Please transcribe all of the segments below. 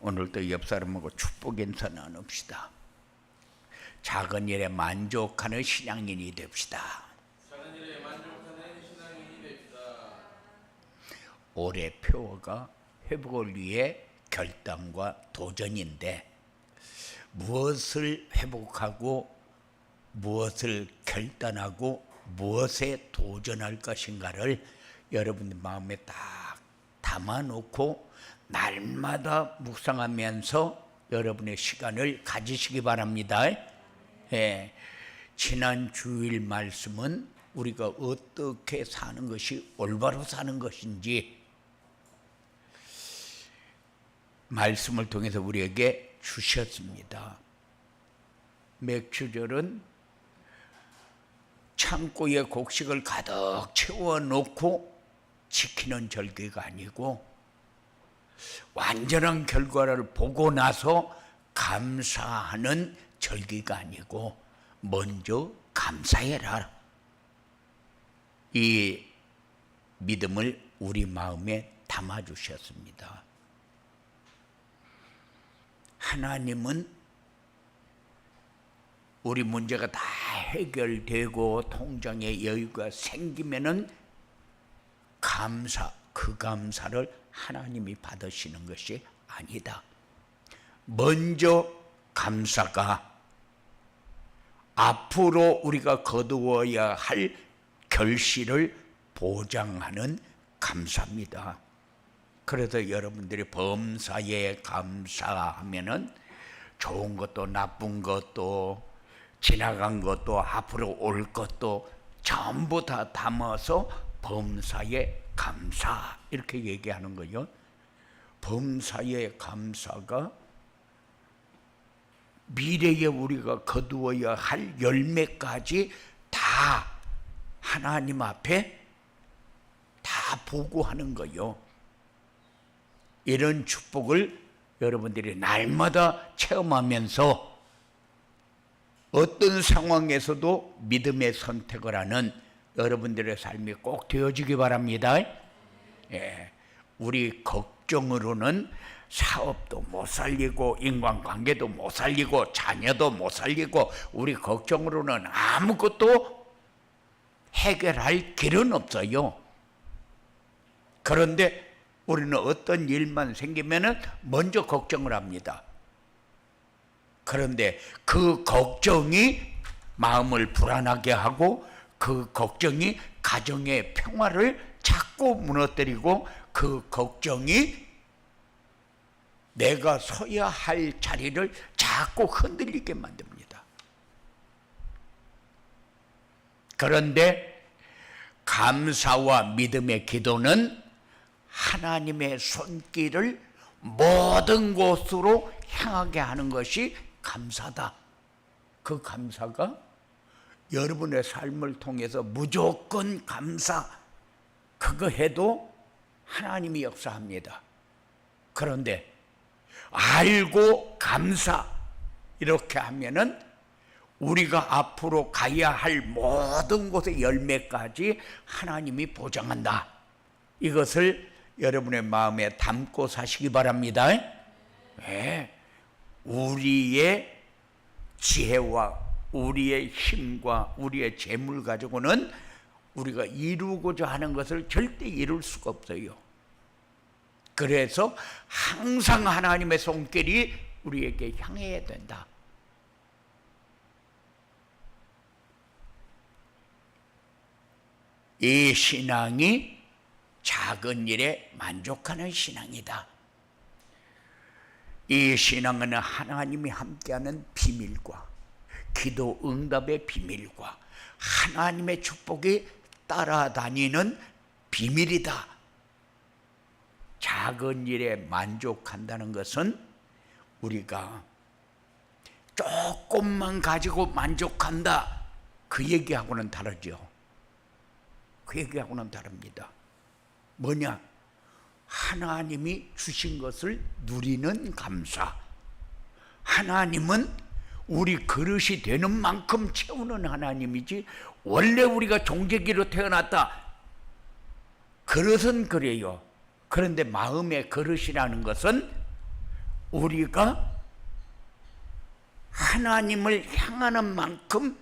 오늘도 옆 사람하고 축복 인사 나눕시다. 작은 일에 만족하는 신앙인이 됩시다. 작은 일에 만족하는 신앙인이 됩시다. 올해 표어가 회복을 위해 결단과 도전인데, 무엇을 회복하고 무엇을 결단하고 무엇에 도전할 것인가를 여러분의 마음에 딱 담아놓고 날마다 묵상하면서 여러분의 시간을 가지시기 바랍니다. 지난 주일 말씀은 우리가 어떻게 사는 것이 올바로 사는 것인지 말씀을 통해서 우리에게 주셨습니다. 맥주절은 창고에 곡식을 가득 채워놓고 지키는 절기가 아니고, 완전한 결과를 보고 나서 감사하는 절기가 아니고 먼저 감사해라. 이 믿음을 우리 마음에 담아주셨습니다. 하나님은 우리 문제가 다 해결되고 통장에 여유가 생기면은 그 감사를 하나님이 받으시는 것이 아니다. 먼저 감사가 앞으로 우리가 거두어야 할 결실을 보장하는 감사입니다. 그래서 여러분들이 범사에 감사하면은 좋은 것도 나쁜 것도 지나간 것도 앞으로 올 것도 전부 다 담아서 범사에 감사 이렇게 얘기하는 거예요. 범사에 감사가 미래에 우리가 거두어야 할 열매까지 다 하나님 앞에 다 보고하는 거예요. 이런 축복을 여러분들이 날마다 체험하면서 어떤 상황에서도 믿음의 선택을 하는 여러분들의 삶이 꼭 되어지기 바랍니다. 우리 걱정으로는 사업도 못 살리고 인간관계도 못 살리고 자녀도 못 살리고, 우리 걱정으로는 아무것도 해결할 길은 없어요. 그런데 우리는 어떤 일만 생기면은 먼저 걱정을 합니다. 그런데 그 걱정이 마음을 불안하게 하고, 그 걱정이 가정의 평화를 자꾸 무너뜨리고, 그 걱정이 내가 서야 할 자리를 자꾸 흔들리게 만듭니다. 그런데 감사와 믿음의 기도는 하나님의 손길을 모든 곳으로 향하게 하는 것이 감사다. 그 감사가 여러분의 삶을 통해서 무조건 감사, 그거 해도 하나님이 역사합니다. 그런데 알고 감사 이렇게 하면은 우리가 앞으로 가야 할 모든 곳의 열매까지 하나님이 보장한다. 이것을 여러분의 마음에 담고 사시기 바랍니다. 우리의 지혜와 우리의 힘과 우리의 재물 가지고는 우리가 이루고자 하는 것을 절대 이룰 수가 없어요. 그래서 항상 하나님의 손길이 우리에게 향해야 된다. 이 신앙이 작은 일에 만족하는 신앙이다. 이 신앙은 하나님이 함께하는 비밀과 기도 응답의 비밀과 하나님의 축복이 따라다니는 비밀이다. 작은 일에 만족한다는 것은 우리가 조금만 가지고 만족한다, 그 얘기하고는 다르죠. 그 얘기하고는 다릅니다. 뭐냐? 하나님이 주신 것을 누리는 감사. 하나님은 우리 그릇이 되는 만큼 채우는 하나님이지, 원래 우리가 종재기로 태어났다, 그릇은 그래요. 그런데 마음의 그릇이라는 것은 우리가 하나님을 향하는 만큼,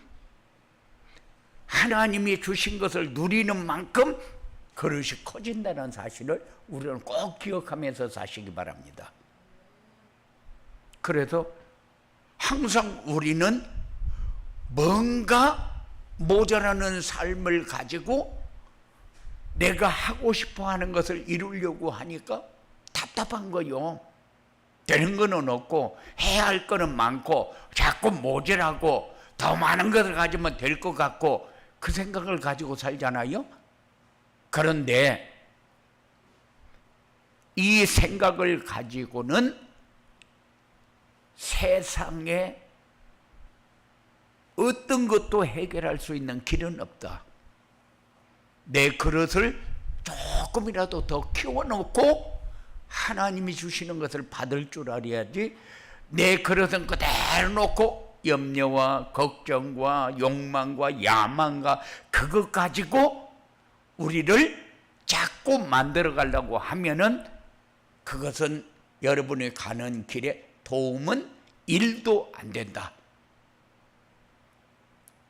하나님이 주신 것을 누리는 만큼 그릇이 커진다는 사실을 우리는 꼭 기억하면서 사시기 바랍니다. 그래서 항상 우리는 뭔가 모자라는 삶을 가지고 내가 하고 싶어 하는 것을 이루려고 하니까 답답한 거요. 되는 거는 없고 해야 할 거는 많고 자꾸 모자라고 더 많은 것을 가지면 될 것 같고 그 생각을 가지고 살잖아요. 그런데 이 생각을 가지고는 세상에 어떤 것도 해결할 수 있는 길은 없다. 내 그릇을 조금이라도 더 키워놓고 하나님이 주시는 것을 받을 줄 알아야지, 내 그릇은 그대로 놓고 염려와 걱정과 욕망과 야망과 그것 가지고 우리를 자꾸 만들어 가려고 하면은 그것은 여러분이 가는 길에 도움은 1도 안 된다.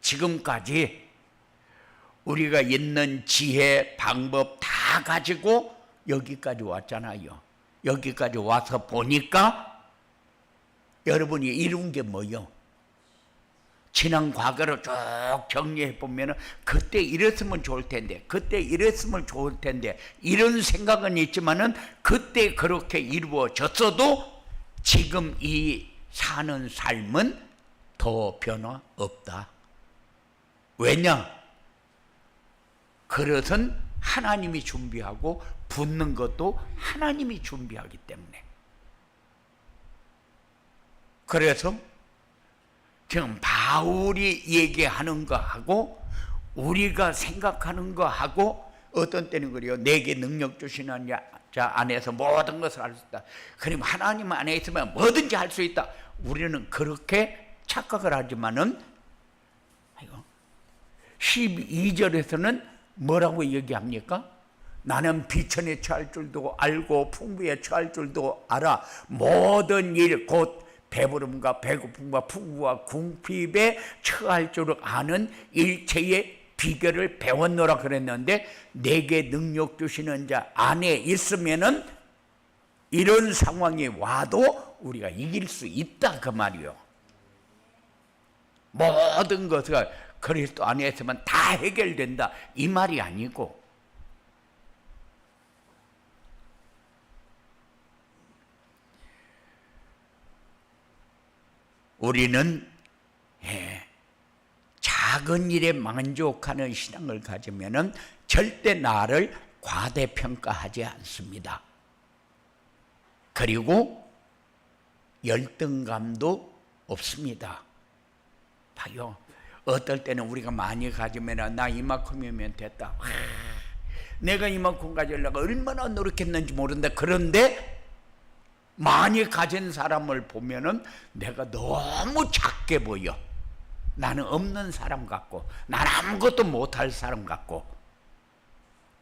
지금까지 우리가 있는 지혜, 방법 다 가지고 여기까지 왔잖아요. 여기까지 와서 보니까 여러분이 이룬 게 뭐요? 지난 과거를 쭉 정리해 보면 그때 이랬으면 좋을 텐데, 그때 이랬으면 좋을 텐데 이런 생각은 있지만은 그때 그렇게 이루어졌어도 지금 이 사는 삶은 더 변화 없다. 왜냐? 그릇은 하나님이 준비하고 붓는 것도 하나님이 준비하기 때문에. 그래서 지금 바울이 얘기하는 거하고 우리가 생각하는 거하고 어떤 때는 그래요. 내게 능력 주시는 자 안에서 모든 것을 할 수 있다. 그럼 하나님 안에 있으면 뭐든지 할 수 있다. 우리는 그렇게 착각을 하지만은 12절에서는 뭐라고 얘기합니까? 나는 비천에 처할 줄도 알고 풍부에 처할 줄도 알아. 모든 일 곧 배부름과 배고픔과 풍부와 궁핍에 처할 줄 아는 일체의 비결을 배웠노라 그랬는데, 내게 능력 주시는 자 안에 있으면은 이런 상황이 와도 우리가 이길 수 있다 그 말이요. 모든 것을 그리스도 안에 있으면 다 해결된다 이 말이 아니고, 우리는 작은 일에 만족하는 신앙을 가지면은 절대 나를 과대평가하지 않습니다. 그리고 열등감도 없습니다. 봐요. 어떨 때는 우리가 많이 가지면 나 이만큼이면 됐다. 내가 이만큼 가지려고 얼마나 노력했는지 모른다. 그런데 많이 가진 사람을 보면은 내가 너무 작게 보여. 나는 없는 사람 같고, 난 아무것도 못할 사람 같고,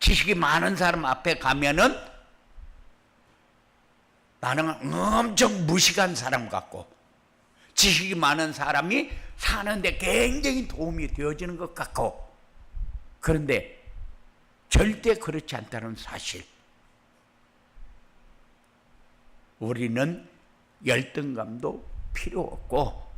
지식이 많은 사람 앞에 가면은 나는 엄청 무식한 사람 같고, 지식이 많은 사람이 사는데 굉장히 도움이 되어지는 것 같고, 그런데 절대 그렇지 않다는 사실. 우리는 열등감도 필요 없고,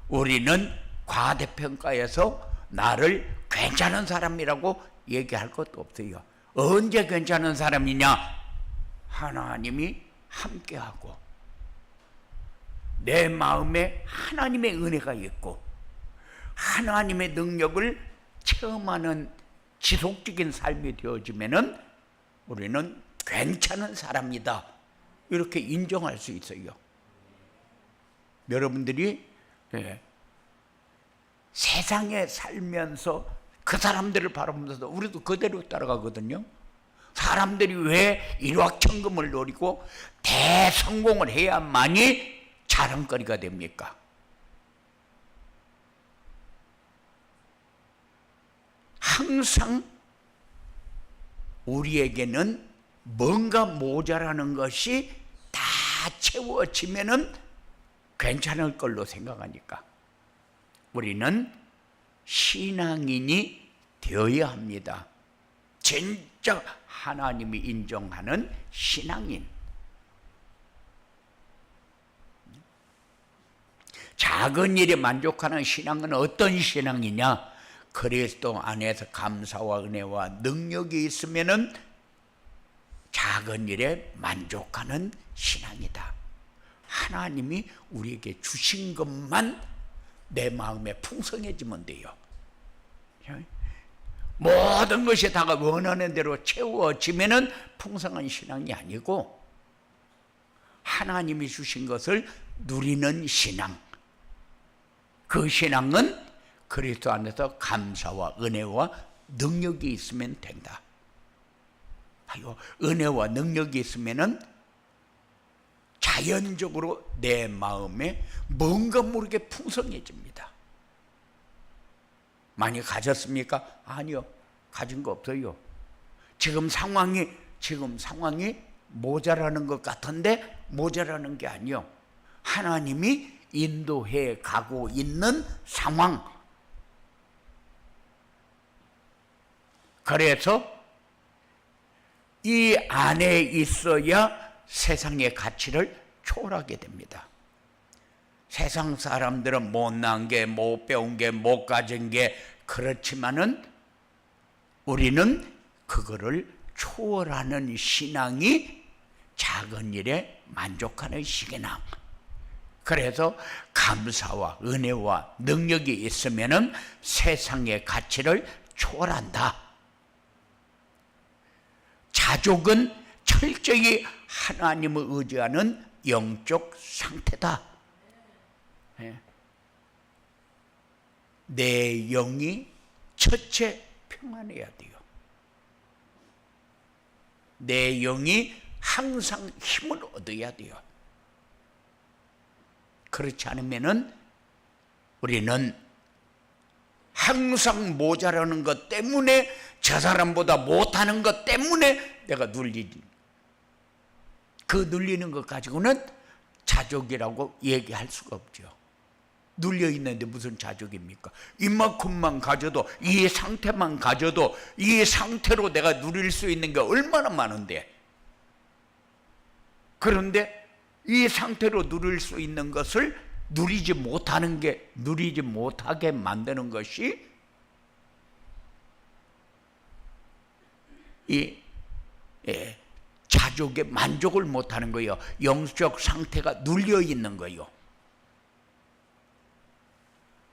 우리는 과대평가해서 나를 괜찮은 사람이라고 얘기할 것도 없어요. 언제 괜찮은 사람이냐? 하나님이 함께하고 내 마음에 하나님의 은혜가 있고 하나님의 능력을 체험하는 지속적인 삶이 되어지면은 우리는 괜찮은 사람이다 이렇게 인정할 수 있어요. 여러분들이 세상에 살면서 그 사람들을 바라보면서 우리도 그대로 따라가거든요. 사람들이 왜 일확천금을 노리고 대성공을 해야만이 자랑거리가 됩니까? 항상 우리에게는 뭔가 모자라는 것이 다 채워지면은 괜찮을 걸로 생각하니까 우리는 신앙인이 되어야 합니다. 진짜 하나님이 인정하는 신앙인. 작은 일에 만족하는 신앙은 어떤 신앙이냐? 그리스도 안에서 감사와 은혜와 능력이 있으면은 작은 일에 만족하는 신앙이다. 하나님이 우리에게 주신 것만 내 마음에 풍성해지면 돼요. 모든 것이 다가 원하는 대로 채워지면은 풍성한 신앙이 아니고 하나님이 주신 것을 누리는 신앙. 그 신앙은 그리스도 안에서 감사와 은혜와 능력이 있으면 된다. 은혜와 능력이 있으면은 자연적으로 내 마음에 뭔가 모르게 풍성해집니다. 많이 가졌습니까? 아니요. 가진 거 없어요. 지금 상황이 모자라는 것 같은데 모자라는 게 아니요. 하나님이 인도해 가고 있는 상황. 그래서 이 안에 있어야 세상의 가치를 초월하게 됩니다. 세상 사람들은 못난 게, 못 배운 게, 못 가진 게 그렇지만은 우리는 그거를 초월하는 신앙이 작은 일에 만족하는 신앙. 그래서 감사와 은혜와 능력이 있으면은 세상의 가치를 초월한다. 자족은 철저히 하나님을 의지하는 영적 상태다. 내 영이 첫째 평안해야 돼요. 내 영이 항상 힘을 얻어야 돼요. 그렇지 않으면은 우리는 항상 모자라는 것 때문에, 저 사람보다 못하는 것 때문에 내가 눌리지. 그 눌리는 것 가지고는 자족이라고 얘기할 수가 없죠. 눌려 있는데 무슨 자족입니까? 이만큼만 가져도, 이 상태만 가져도 이 상태로 내가 누릴 수 있는 게 얼마나 많은데, 그런데 이 상태로 누릴 수 있는 것을 누리지 못하게 만드는 것이 이 자족에 만족을 못하는 거예요. 영적 상태가 눌려 있는 거예요.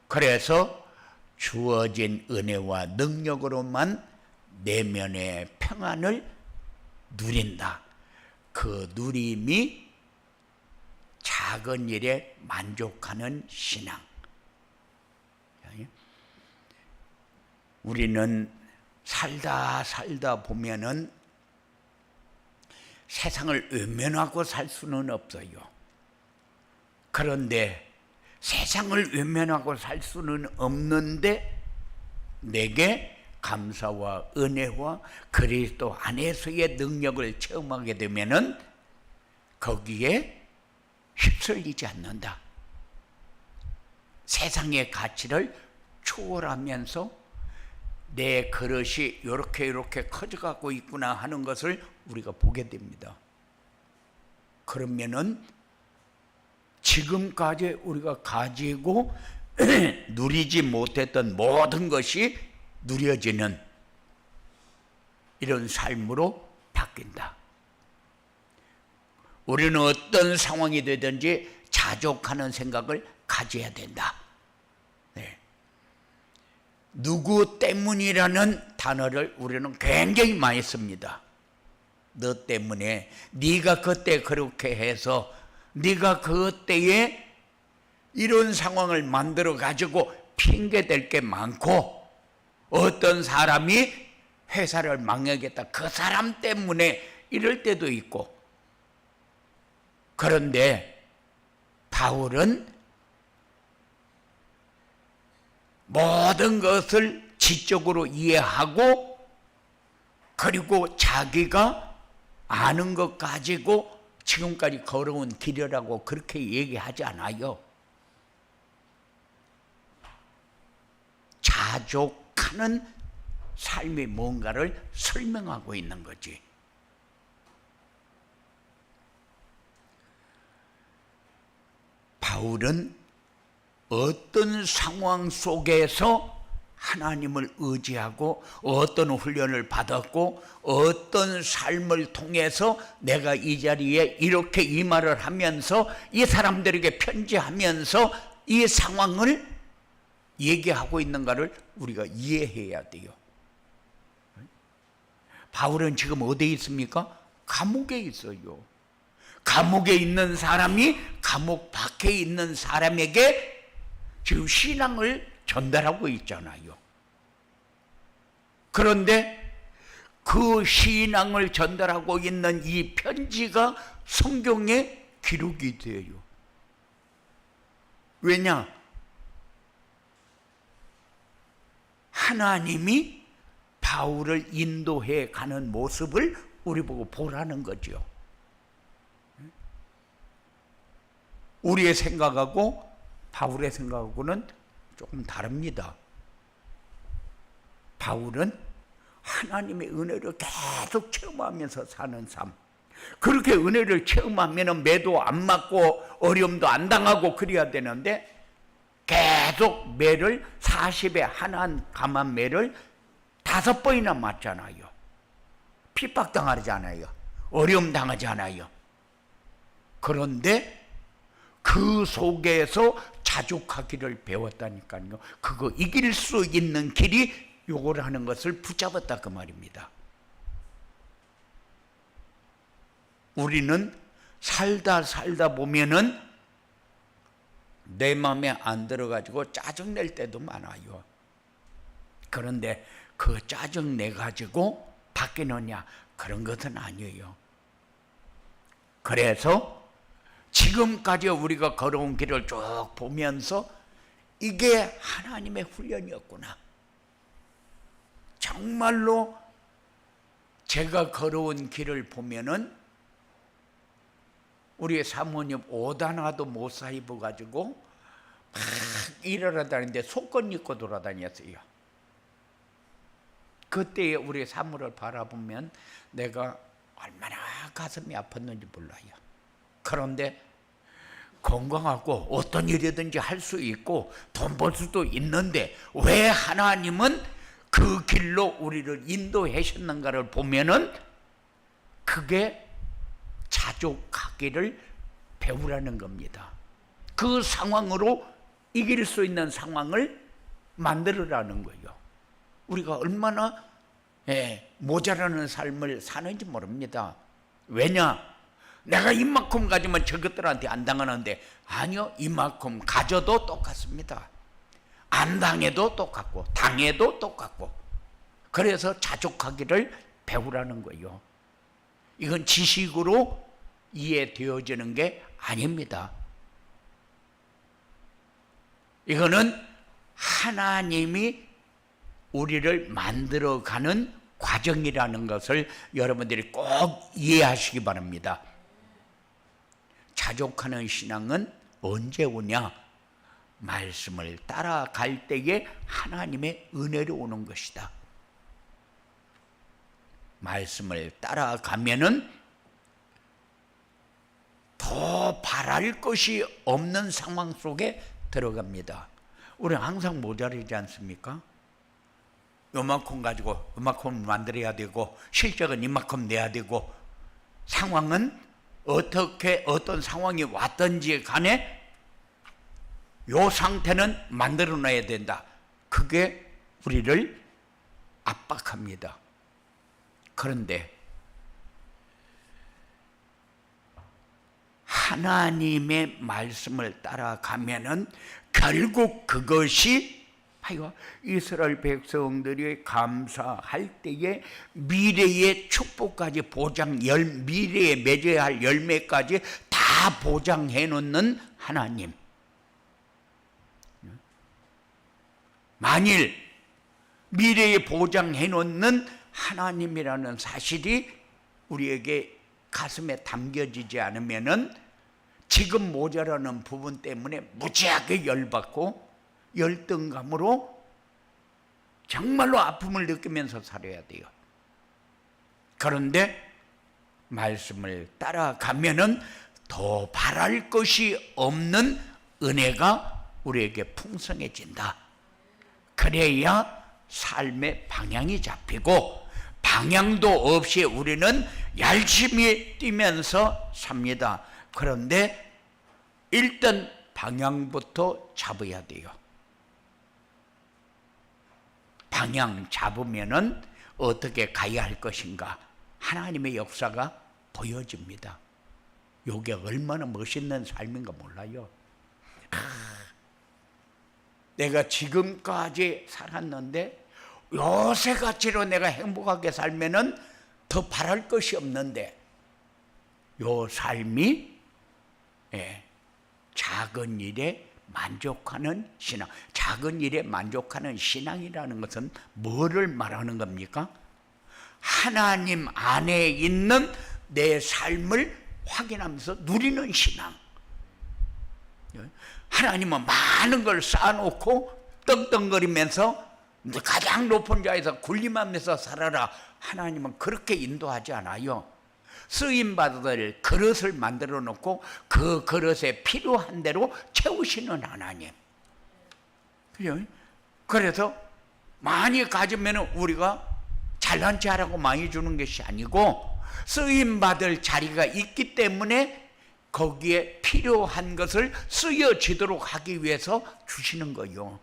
그래서 주어진 은혜와 능력으로만 내면의 평안을 누린다. 그 누림이 작은 일에 만족하는 신앙. 우리는 살다 보면은 세상을 외면하고 살 수는 없어요. 그런데 세상을 외면하고 살 수는 없는데 내게 감사와 은혜와 그리스도 안에서의 능력을 체험하게 되면은 거기에 휩쓸리지 않는다. 세상의 가치를 초월하면서 내 그릇이 이렇게 커져가고 있구나 하는 것을 우리가 보게 됩니다. 그러면은 지금까지 우리가 가지고 누리지 못했던 모든 것이 누려지는 이런 삶으로 바뀐다. 우리는 어떤 상황이 되든지 자족하는 생각을 가져야 된다. 누구 때문이라는 단어를 우리는 굉장히 많이 씁니다. 너 때문에, 네가 그때 그렇게 해서, 네가 그때에 이런 상황을 만들어 가지고 핑계 댈 게 많고, 어떤 사람이 회사를 망하겠다, 그 사람 때문에 이럴 때도 있고. 그런데 바울은 모든 것을 지적으로 이해하고, 그리고 자기가 아는 것 가지고 지금까지 걸어온 길이라고 그렇게 얘기하지 않아요. 자족하는 삶이 뭔가를 설명하고 있는 거지. 바울은 어떤 상황 속에서 하나님을 의지하고 어떤 훈련을 받았고 어떤 삶을 통해서 내가 이 자리에 이렇게 이 말을 하면서 이 사람들에게 편지하면서 이 상황을 얘기하고 있는가를 우리가 이해해야 돼요. 바울은 지금 어디에 있습니까? 감옥에 있어요. 감옥에 있는 사람이 감옥 밖에 있는 사람에게 지금 신앙을 전달하고 있잖아요. 그런데 그 신앙을 전달하고 있는 이 편지가 성경에 기록이 돼요. 왜냐? 하나님이 바울을 인도해 가는 모습을 우리 보고 보라는 거죠. 우리의 생각하고 바울의 생각하고는 조금 다릅니다. 바울은 하나님의 은혜를 계속 체험하면서 사는 삶. 그렇게 은혜를 체험하면 매도 안 맞고 어려움도 안 당하고 그래야 되는데 계속 매를 40에 한 감한 매를 5번이나 맞잖아요. 핍박당하잖아요. 어려움 당하잖아요. 그런데 그 속에서 자족하기를 배웠다니까요. 그거 이길 수 있는 길이 요걸 하는 것을 붙잡았다 그 말입니다. 우리는 살다 보면은 내 마음에 안 들어가지고 짜증낼 때도 많아요. 그런데 그 짜증내 가지고 바뀌느냐 그런 것은 아니에요. 그래서 지금까지 우리가 걸어온 길을 쭉 보면서 이게 하나님의 훈련이었구나. 정말로 제가 걸어온 길을 보면은 우리 사모님 옷 하나도 못 사 입어가지고 막 일하러 다니는데 속옷 입고 돌아다녔어요. 그때 우리 사모를 바라보면 내가 얼마나 가슴이 아팠는지 몰라요. 그런데 건강하고 어떤 일이든지 할 수 있고 돈 벌 수도 있는데 왜 하나님은 그 길로 우리를 인도하셨는가를 보면은 그게 자족하기를 배우라는 겁니다. 그 상황으로 이길 수 있는 상황을 만들으라는 거예요. 우리가 얼마나 모자라는 삶을 사는지 모릅니다. 왜냐? 내가 이만큼 가지면 저것들한테 안 당하는데 아니요, 이만큼 가져도 똑같습니다. 안 당해도 똑같고 당해도 똑같고. 그래서 자족하기를 배우라는 거예요. 이건 지식으로 이해되어지는 게 아닙니다. 이거는 하나님이 우리를 만들어가는 과정이라는 것을 여러분들이 꼭 이해하시기 바랍니다. 자족하는 신앙은 언제 오냐? 말씀을 따라갈 때에 하나님의 은혜로 오는 것이다. 말씀을 따라가면은 더 바랄 것이 없는 상황 속에 들어갑니다. 우리는 항상 모자르지 않습니까? 요만큼 가지고 요만큼 만들어야 되고 실적은 이만큼 내야 되고 상황은 어떻게 어떤 상황이 왔든지 간에 요 상태는 만들어놔야 된다. 그게 우리를 압박합니다. 그런데 하나님의 말씀을 따라가면은 결국 그것이 이스라엘 백성들이 감사할 때에 미래의 축복까지 미래에 맺어야 할 열매까지 다 보장해 놓는 하나님. 만일 미래에 보장해 놓는 하나님이라는 사실이 우리에게 가슴에 담겨지지 않으면은 지금 모자라는 부분 때문에 무지하게 열받고 열등감으로 정말로 아픔을 느끼면서 살아야 돼요. 그런데 말씀을 따라가면은 더 바랄 것이 없는 은혜가 우리에게 풍성해진다. 그래야 삶의 방향이 잡히고 방향도 없이 우리는 열심히 뛰면서 삽니다. 그런데 일단 방향부터 잡아야 돼요. 방향 잡으면은 어떻게 가야 할 것인가 하나님의 역사가 보여집니다. 이게 얼마나 멋있는 삶인가 몰라요. 내가 지금까지 살았는데 요새같이로 내가 행복하게 살면은 더 바랄 것이 없는데 요 삶이 작은 일에 만족하는 신앙. 작은 일에 만족하는 신앙이라는 것은 뭐를 말하는 겁니까? 하나님 안에 있는 내 삶을 확인하면서 누리는 신앙. 하나님은 많은 걸 쌓아놓고 떵떵거리면서 가장 높은 자에서 군림하면서 살아라. 하나님은 그렇게 인도하지 않아요. 쓰임받을 그릇을 만들어 놓고 그 그릇에 필요한 대로 채우시는 하나님. 그래서 많이 가지면 우리가 잘난 체하라고 많이 주는 것이 아니고 쓰임받을 자리가 있기 때문에 거기에 필요한 것을 쓰여지도록 하기 위해서 주시는 거예요.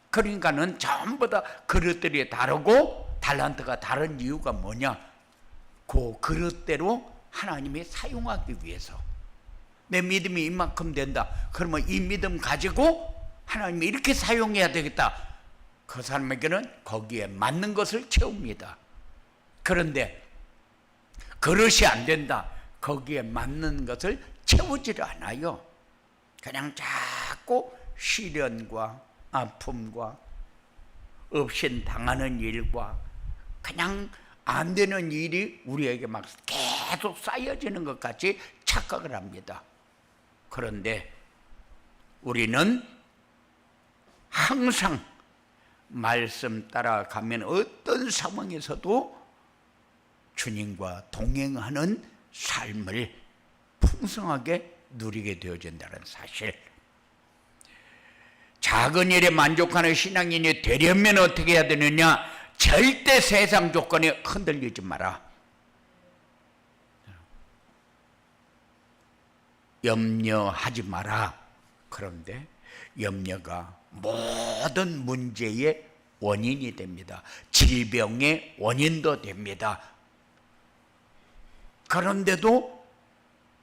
그러니까는 전부 다 그릇들이 다르고 달란트가 다른 이유가 뭐냐? 그 그릇대로 하나님이 사용하기 위해서. 내 믿음이 이만큼 된다. 그러면 이 믿음 가지고 하나님이 이렇게 사용해야 되겠다. 그 사람에게는 거기에 맞는 것을 채웁니다. 그런데 그릇이 안 된다. 거기에 맞는 것을 채우지를 않아요. 그냥 자꾸 시련과 아픔과 업신 당하는 일과 그냥 안 되는 일이 우리에게 막 계속 쌓여지는 것 같이 착각을 합니다. 그런데 우리는 항상 말씀 따라가면 어떤 상황에서도 주님과 동행하는 삶을 풍성하게 누리게 되어진다는 사실. 작은 일에 만족하는 신앙인이 되려면 어떻게 해야 되느냐? 절대 세상 조건에 흔들리지 마라. 염려하지 마라. 그런데 염려가 모든 문제의 원인이 됩니다. 질병의 원인도 됩니다. 그런데도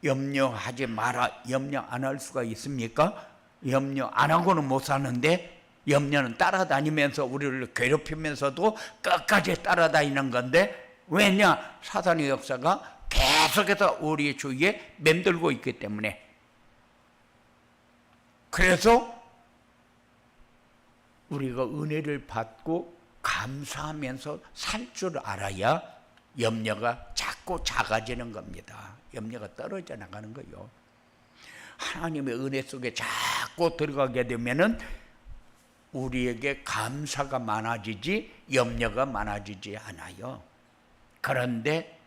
염려하지 마라. 염려 안 할 수가 있습니까? 염려 안 하고는 못 사는데 염려는 따라다니면서 우리를 괴롭히면서도 끝까지 따라다니는 건데 왜냐? 사단의 역사가 계속해서 우리 주위에 맴돌고 있기 때문에. 그래서 우리가 은혜를 받고 감사하면서 살 줄 알아야 염려가 자꾸 작아지는 겁니다. 염려가 떨어져 나가는 거예요. 하나님의 은혜 속에 자꾸 들어가게 되면은 우리에게 감사가 많아지지 염려가 많아지지 않아요. 그런데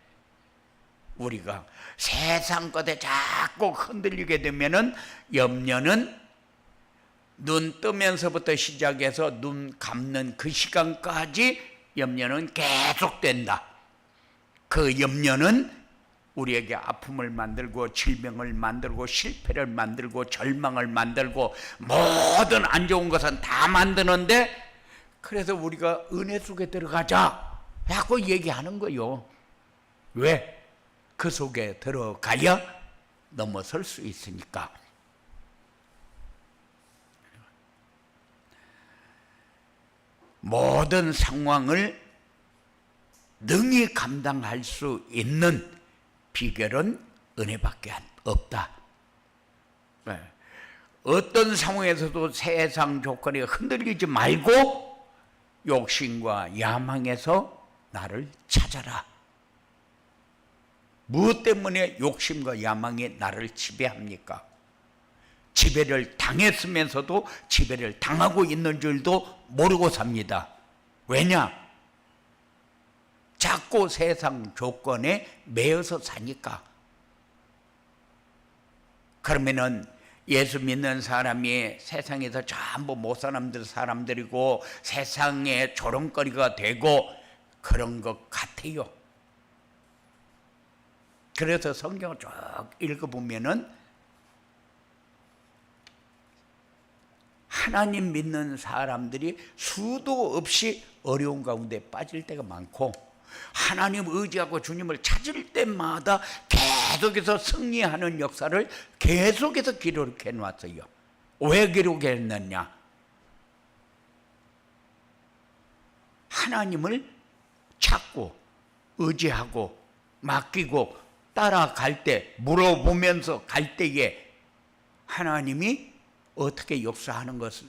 우리가 세상 것에 자꾸 흔들리게 되면은 염려는 눈 뜨면서부터 시작해서 눈 감는 그 시간까지 염려는 계속된다. 그 염려는 우리에게 아픔을 만들고 질병을 만들고 실패를 만들고 절망을 만들고 모든 안 좋은 것은 다 만드는데 그래서 우리가 은혜 속에 들어가자 라고 얘기하는 거요. 왜? 그 속에 들어가야 넘어설 수 있으니까. 모든 상황을 능히 감당할 수 있는 비결은 은혜밖에 없다. 어떤 상황에서도 세상 조건에 흔들리지 말고 욕심과 야망에서 나를 찾아라. 무엇 때문에 욕심과 야망이 나를 지배합니까? 지배를 당했으면서도 지배를 당하고 있는 줄도 모르고 삽니다. 왜냐? 자꾸 세상 조건에 매여서 사니까. 그러면은 예수 믿는 사람이 세상에서 전부 못 사람들이고 세상의 조롱거리가 되고 그런 것 같아요. 그래서 성경을 쭉 읽어보면은 하나님 믿는 사람들이 수도 없이 어려운 가운데 빠질 때가 많고 하나님 의지하고 주님을 찾을 때마다 계속해서 승리하는 역사를 계속해서 기록해 놨어요. 왜 기록했느냐? 하나님을 찾고 의지하고 맡기고 따라갈 때, 물어보면서 갈 때에 하나님이 어떻게 역사하는 것을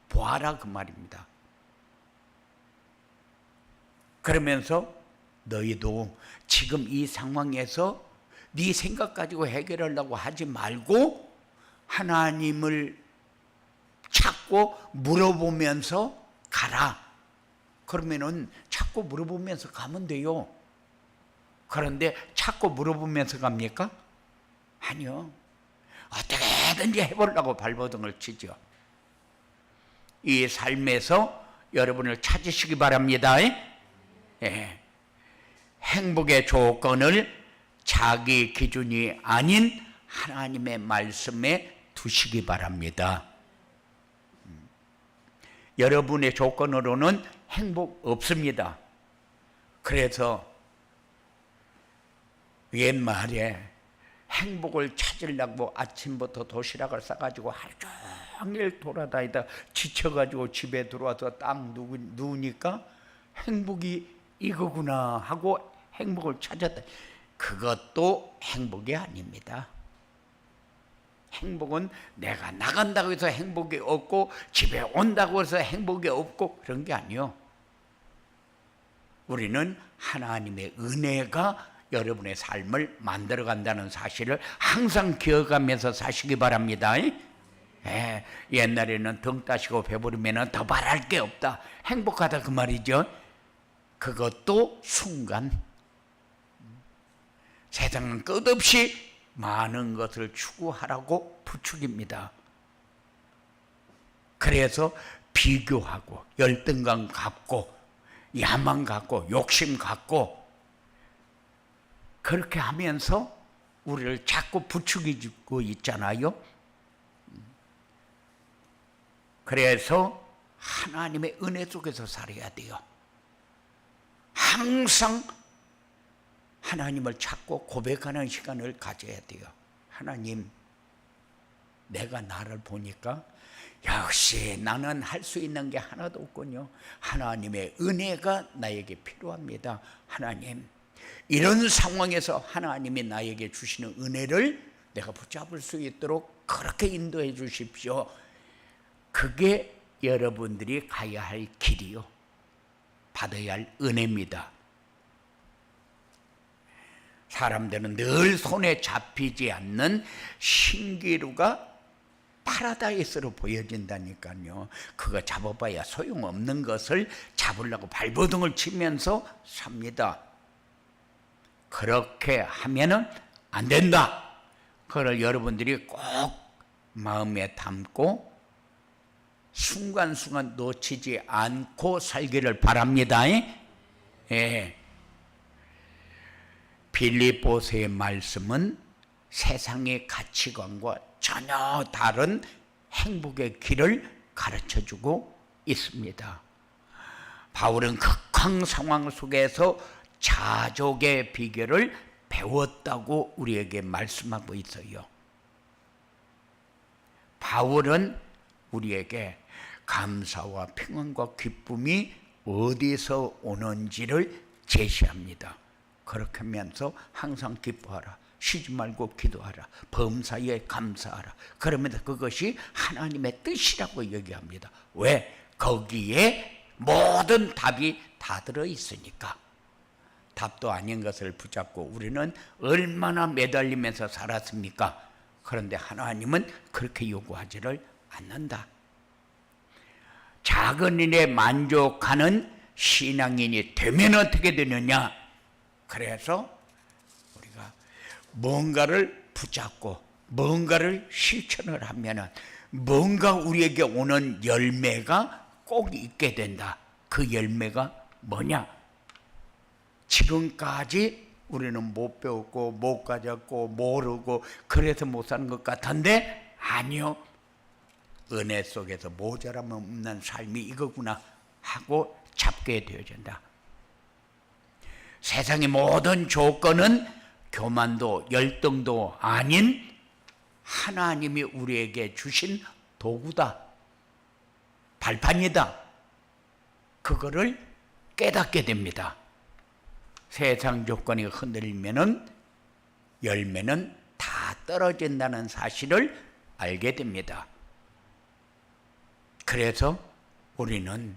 보아라 그 말입니다. 그러면서 너희도 지금 이 상황에서 네 생각 가지고 해결하려고 하지 말고 하나님을 찾고 물어보면서 가라. 그러면은 찾고 물어보면서 가면 돼요. 그런데 찾고 물어보면서 갑니까? 아니요. 어떻게든지 해보려고 발버둥을 치죠. 이 삶에서 여러분을 찾으시기 바랍니다. 예. 행복의 조건을 자기 기준이 아닌 하나님의 말씀에 두시기 바랍니다. 여러분의 조건으로는 행복 없습니다. 그래서 옛말에 행복을 찾으려고 아침부터 도시락을 싸가지고 하루 종일 돌아다니다 지쳐가지고 집에 들어와서 딱 누우니까 행복이 이거구나 하고 행복을 찾았다. 그것도 행복이 아닙니다. 행복은 내가 나간다고 해서 행복이 없고 집에 온다고 해서 행복이 없고 그런 게 아니요. 우리는 하나님의 은혜가 여러분의 삶을 만들어 간다는 사실을 항상 기억하면서 사시기 바랍니다. 예, 옛날에는 등 따시고 배부르면 더 바랄 게 없다. 행복하다 그 말이죠. 그것도 순간. 세상은 끝없이 많은 것을 추구하라고 부추깁니다. 그래서 비교하고 열등감 갖고 야망 갖고 욕심 갖고 그렇게 하면서 우리를 자꾸 부추기고 있잖아요. 그래서 하나님의 은혜 속에서 살아야 돼요. 항상 하나님을 찾고 고백하는 시간을 가져야 돼요. 하나님, 내가 나를 보니까 역시 나는 할 수 있는 게 하나도 없군요. 하나님의 은혜가 나에게 필요합니다. 하나님, 이런 상황에서 하나님이 나에게 주시는 은혜를 내가 붙잡을 수 있도록 그렇게 인도해 주십시오. 그게 여러분들이 가야 할 길이요. 받아야 할 은혜입니다. 사람들은 늘 손에 잡히지 않는 신기루가 파라다이스로 보여진다니까요. 그거 잡아봐야 소용없는 것을 잡으려고 발버둥을 치면서 삽니다. 그렇게 하면은 안 된다. 그걸 여러분들이 꼭 마음에 담고 순간순간 놓치지 않고 살기를 바랍니다. 예. 빌립보서의 말씀은 세상의 가치관과 전혀 다른 행복의 길을 가르쳐주고 있습니다. 바울은 극한 상황 속에서 자족의 비결을 배웠다고 우리에게 말씀하고 있어요. 바울은 우리에게 감사와 평안과 기쁨이 어디서 오는지를 제시합니다. 그렇게 하면서 항상 기뻐하라. 쉬지 말고 기도하라. 범사에 감사하라. 그러면 그것이 하나님의 뜻이라고 얘기합니다. 왜? 거기에 모든 답이 다 들어있으니까. 답도 아닌 것을 붙잡고 우리는 얼마나 매달리면서 살았습니까? 그런데 하나님은 그렇게 요구하지를 않는다. 작은 일에 만족하는 신앙인이 되면 어떻게 되느냐? 그래서 우리가 뭔가를 붙잡고 뭔가를 실천을 하면은 뭔가 우리에게 오는 열매가 꼭 있게 된다. 그 열매가 뭐냐? 지금까지 우리는 못 배웠고 못 가졌고 모르고 그래서 못 사는 것 같은데 아니요. 은혜 속에서 모자람 없는 삶이 이거구나 하고 잡게 되어진다. 세상의 모든 조건은 교만도 열등도 아닌 하나님이 우리에게 주신 도구다. 발판이다. 그거를 깨닫게 됩니다. 세상 조건이 흔들리면은 열매는 다 떨어진다는 사실을 알게 됩니다. 그래서 우리는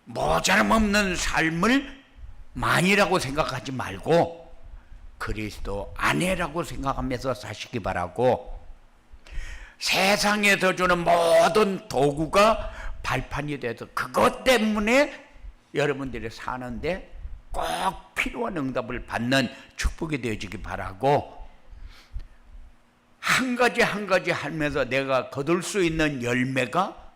모자람 없는 삶을 만이라고 생각하지 말고 그리스도 안에라고 생각하면서 사시기 바라고, 세상에서 주는 모든 도구가 발판이 돼서 그것 때문에 여러분들이 사는데 꼭 필요한 응답을 받는 축복이 되어지기 바라고, 한 가지 한 가지 하면서 내가 거둘 수 있는 열매가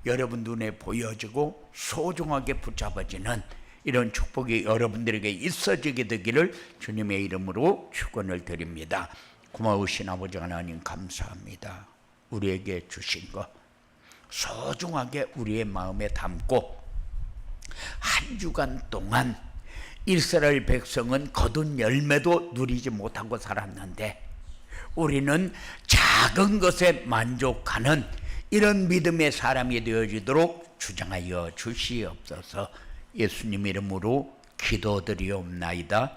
여러분 눈에 보여지고 소중하게 붙잡아지는 이런 축복이 여러분들에게 있어지게 되기를 주님의 이름으로 축원을 드립니다. 고마우신 아버지 하나님 감사합니다. 우리에게 주신 것 소중하게 우리의 마음에 담고 한 주간 동안 이스라엘 백성은 거둔 열매도 누리지 못하고 살았는데 우리는 작은 것에 만족하는 이런 믿음의 사람이 되어지도록 주장하여 주시옵소서. 예수님 이름으로 기도드리옵나이다.